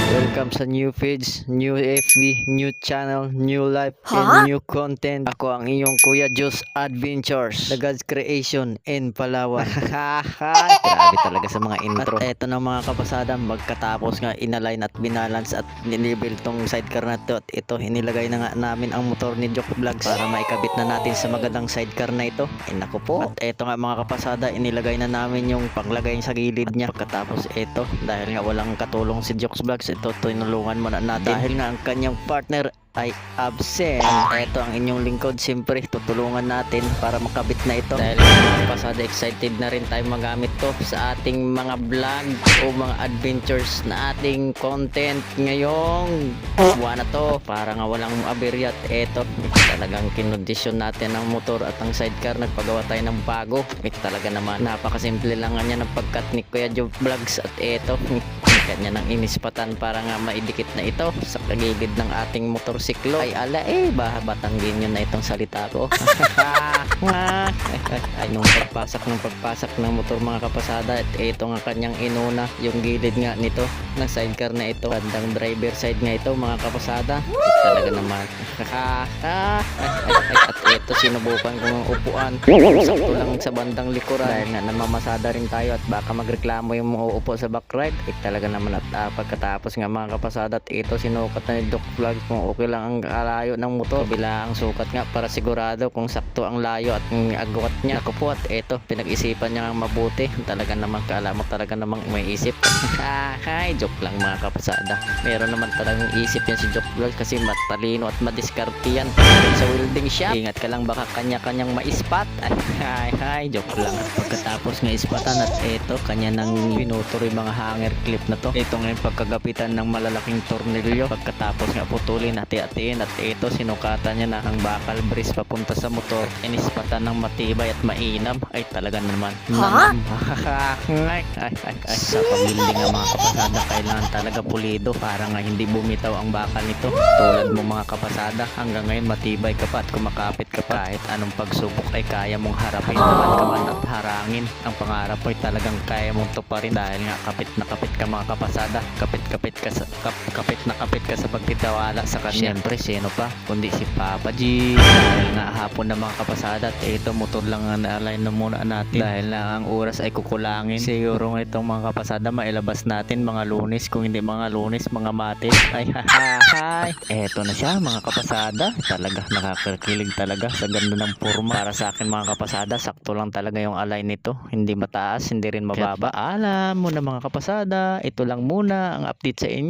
Welcome sa new page, new FB, new channel, new life, and new content. Ako ang iyong Kuya Diyos Adventures, the God's creation in Palawan. Grabe talaga sa mga intro. At eto na mga kapasada, magkatapos nga inalign at binalance at nilibel tong sidecar na to. At ito, inilagay na nga namin ang motor ni Joke Vlogs para maikabit na natin sa magandang sidecar na ito. Ay naku po. At eto nga mga kapasada, inilagay na namin yung panglagay sa gilid niya. Pagkatapos ito, dahil nga walang katulong si Joke Vlogs, ito tinulungan muna natin dahil nga ang kanyang partner ay absent. Ito ang inyong lingkod, siyempre tutulungan natin para makabit na ito dahil mga kapasada excited na rin tayo magamit to sa ating mga vlog o mga adventures na ating content ngayong buwan na to para nga walang aberya. At eto, talagang kinondisyon natin ang motor at ang sidecar, nagpagawa tayo ng bago. Talaga naman napakasimple lang nga niya ng pagkat ni Kuya Joe Vlogs. At eto, kanya ng inispatan para nga maidikit na ito sa kagilid ng ating motorsiklo. Ay ala batanggin nyo na itong salita ko. Ay nung pagpasak ng motor mga kapasada, at ito nga kanyang inuna yung gilid nga nito ng sidecar na ito, bandang driver side nga ito mga kapasada. Talaga naman at ito sinubukan kong upuan sakto lang sa bandang likuran dahil nga namamasada rin tayo at baka magreklamo yung uupo sa back ride. Talaga naman. At pagkatapos nga mga kapasada, at ito sinukat na ni Doc Vlogs kung okay lang ang layo ng motor, bila ang sukat nga para sigurado kung sakto ang layo at ang agwat niya. Ako po, at ito pinag-isipan niya ng mabuti. Talaga naman kala mo talaga namang may isip. Hi, joke lang mga kapasada, meron naman talagang isip yan si Doc Vlogs kasi matalino at madiskarte yan sa welding shop. Ingat ka lang baka kanya-kanyang ma-spot. Hi, joke lang. Pagkatapos nga ispatan, at ito kanya nang pinuto yung mga hanger clip na to. Ito ngayon pagkagapitan ng malalaking tornilyo. Pagkatapos nga putulin, hati-hatiin, at ito sinukatan niya na ang bakal brace papunta sa motor. Inispatan ng matibay at mainam. Ay talaga naman sa pamilya nga mga kapasada, kailangan talaga pulido para nga hindi bumitaw ang bakal nito. Tulad mo mga kapasada, hanggang ngayon matibay ka pa at kumakapit ka pa. Kahit anong pagsubok ay kaya mong harapin naman ka man at harangin. Ang pangarap ay talagang kaya mong tuparin dahil nga kapit na kapit ka mga kapasada. Kapit na kapit ka sa pagtitiwala sa kanya. Siyempre sino pa kundi si Papa G. Dahil nga hapon na mga kapasada, at ito motor lang ang na-align na muna natin dahil na ang oras ay kukulangin. Siguro nga itong mga kapasada mailabas natin mga Lunes, kung hindi mga Lunes mga Martes. Eto na siya mga kapasada, talaga nakakakilig talaga sa ganda ng forma. Para sa akin mga kapasada, sakto lang talaga yung align nito, hindi mataas hindi rin mababa. Alam mo na mga kapasada, ito lang muna ang update sa inyo.